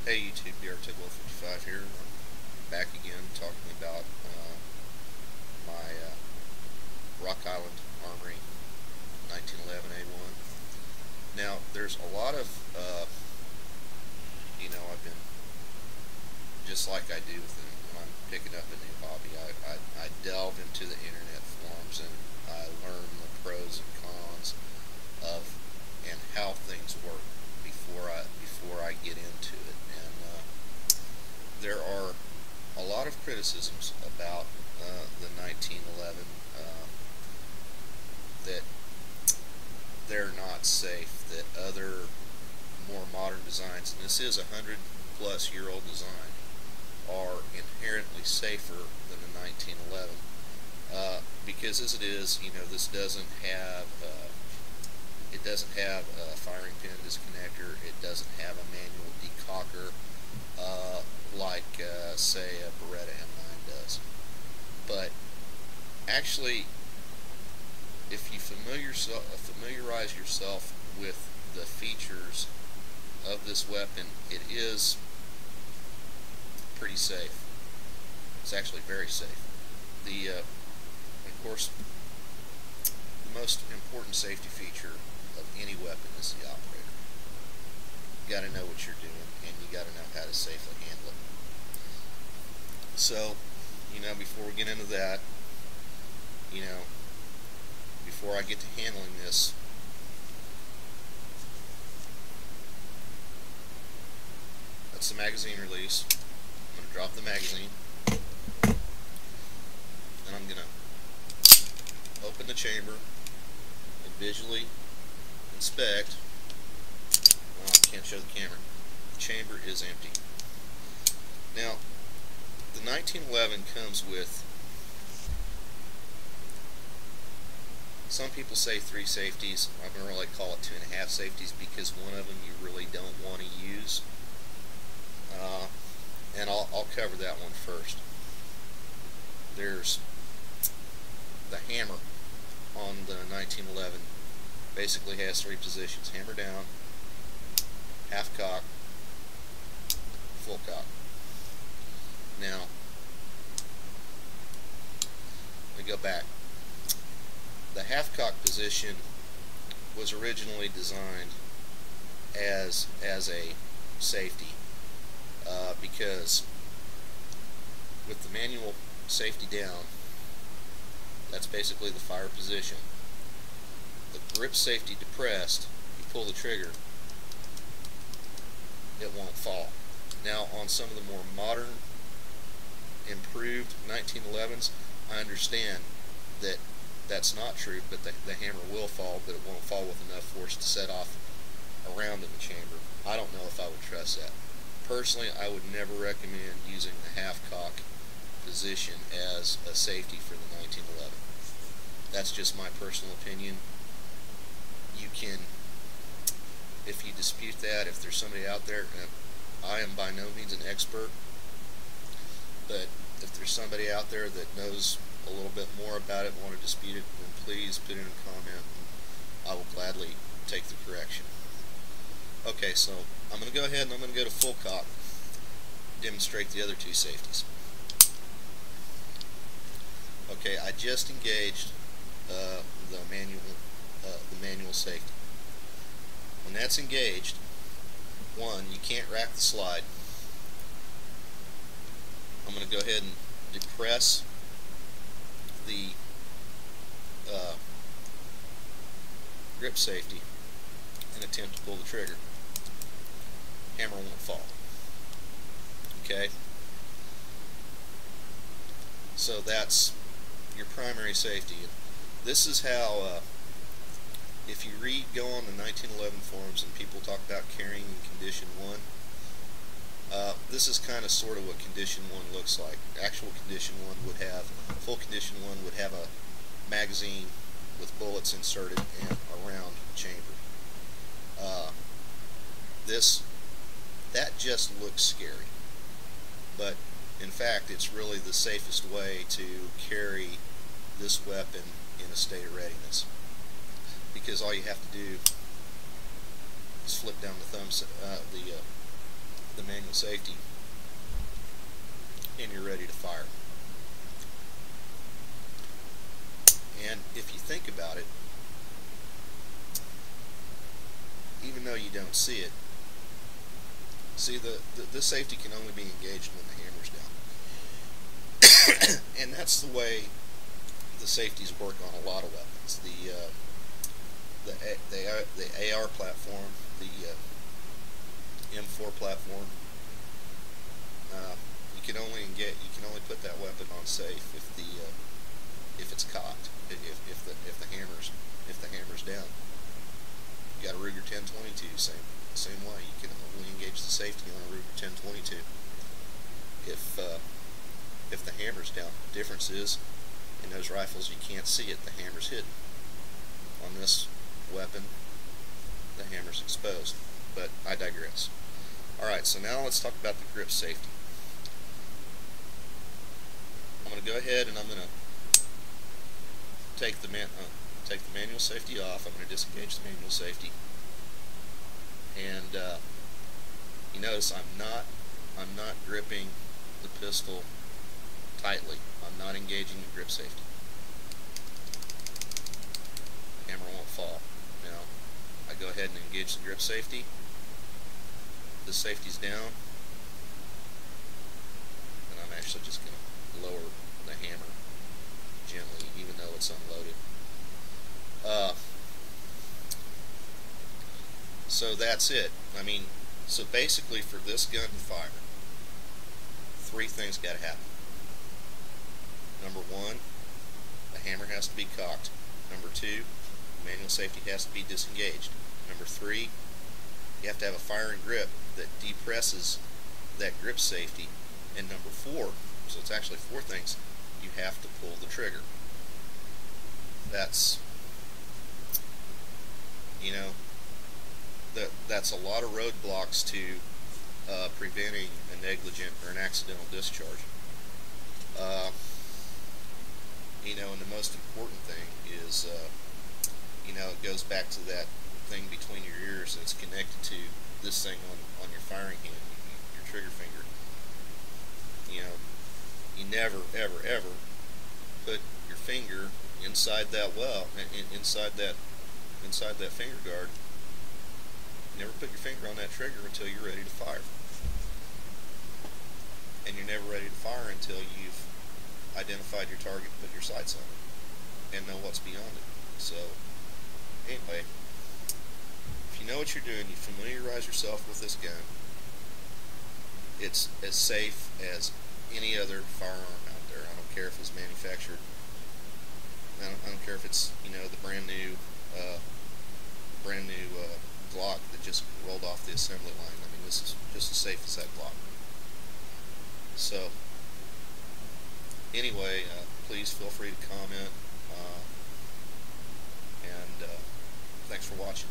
Hey YouTube, BRTech155 here. I'm back again talking about my Rock Island Armory 1911 A1. Now, there's a lot of, I've been, just like I do when I'm picking up a new hobby, I delve into the internet forums and I learn the pros and cons of and how things work before I get into it. And there are a lot of criticisms about the 1911 that they're not safe, that other more modern designs, and this is a 100-plus-year-old design, are inherently safer than the 1911. Because as it is, this doesn't have a firing pin disconnector. It doesn't have a manual decocker like say a Beretta M9 does. But actually, if you familiarize yourself with the features of this weapon, it is pretty safe. It's actually very safe. Of course, the most important safety feature of any weapon is the operator. You got to know what you're doing, and you got to know how to safely handle it. So, before we get into that, before I get to handling this, that's the magazine release. I'm going to drop the magazine, and I'm going to open the chamber and visually inspect. Oh, I can't show the camera. The chamber is empty. Now, the 1911 comes with, some people say 3 safeties. I'm going to really call it 2.5 safeties because one of them you really don't want to use. And I'll cover that one first. There's the hammer on the 1911. Basically has 3 positions: hammer down, half cock, full cock. Now, let me go back. The half cock position was originally designed as a safety because with the manual safety down, that's basically the fire position. The grip safety depressed, you pull the trigger, it won't fall. Now, on some of the more modern, improved 1911s, I understand that that's not true, but the hammer will fall, but it won't fall with enough force to set off a round in the chamber. I don't know if I would trust that. Personally, I would never recommend using the half-cock position as a safety for the 1911. That's just my personal opinion. You can, if you dispute that, if there's somebody out there, and I am by no means an expert, but if there's somebody out there that knows a little bit more about it and want to dispute it, then please put in a comment and I will gladly take the correction. Okay, so I'm going to go ahead and I'm going to go to full cock, demonstrate the other 2 safeties. Okay, I just engaged the manual safety. When that's engaged, one, you can't rack the slide. I'm going to go ahead and depress the grip safety and attempt to pull the trigger. Hammer won't fall. Okay? So that's your primary safety. This is how, if you go on the 1911 forums and people talk about carrying in condition 1, this is kind of sort of what condition 1 looks like. Actual condition 1 would have, full condition 1 would have a magazine with bullets inserted and a round chamber. That just looks scary, but in fact it's really the safest way to carry this weapon in a state of readiness, because all you have to do is flip down the the manual safety, and you're ready to fire. And if you think about it, even though you don't see it, the safety can only be engaged when the hammer's down. And that's the way the safeties work on a lot of weapons. The AR platform, the M4 platform, you can only put that weapon on safe if it's cocked, if the hammer's down. You got a Ruger 1022, same way. You can only engage the safety on a Ruger 1022 if the hammer's down. The difference is, in those rifles you can't see it, the hammer's hidden. On this weapon, the hammer's exposed. But I digress. Alright, so now let's talk about the grip safety. I'm going to go ahead and I'm going to take the manual safety off. I'm going to disengage the manual safety. And you notice I'm not gripping the pistol tightly. I'm not engaging the grip safety. The hammer won't fall. Now, I go ahead and engage the grip safety. The safety's down, and I'm actually just going to lower the hammer gently, even though it's unloaded. So that's it. I mean, so basically for this gun to fire, 3 things got to happen. Number 1, the hammer has to be cocked. Number 2, manual safety has to be disengaged. Number 3, you have to have a firing grip that depresses that grip safety. And number 4, so it's actually 4 things, you have to pull the trigger. That's, you know, that's a lot of roadblocks to preventing a negligent or an accidental discharge. You know, and the most important thing is, you know, it goes back to that thing between your ears that's connected to this thing on your firing hand, your trigger finger. You know, you never, ever, ever put your finger inside that well, inside that finger guard. You never put your finger on that trigger until you're ready to fire. And you're never ready to fire until you've identified your target and put your sights on it and know what's beyond it. So, anyway, if you know what you're doing, you familiarize yourself with this gun, it's as safe as any other firearm out there. I don't care if it's manufactured, I don't care if it's, you know, the brand new Glock that just rolled off the assembly line. I mean, this is just as safe as that Glock. So, anyway, please feel free to comment, and thanks for watching.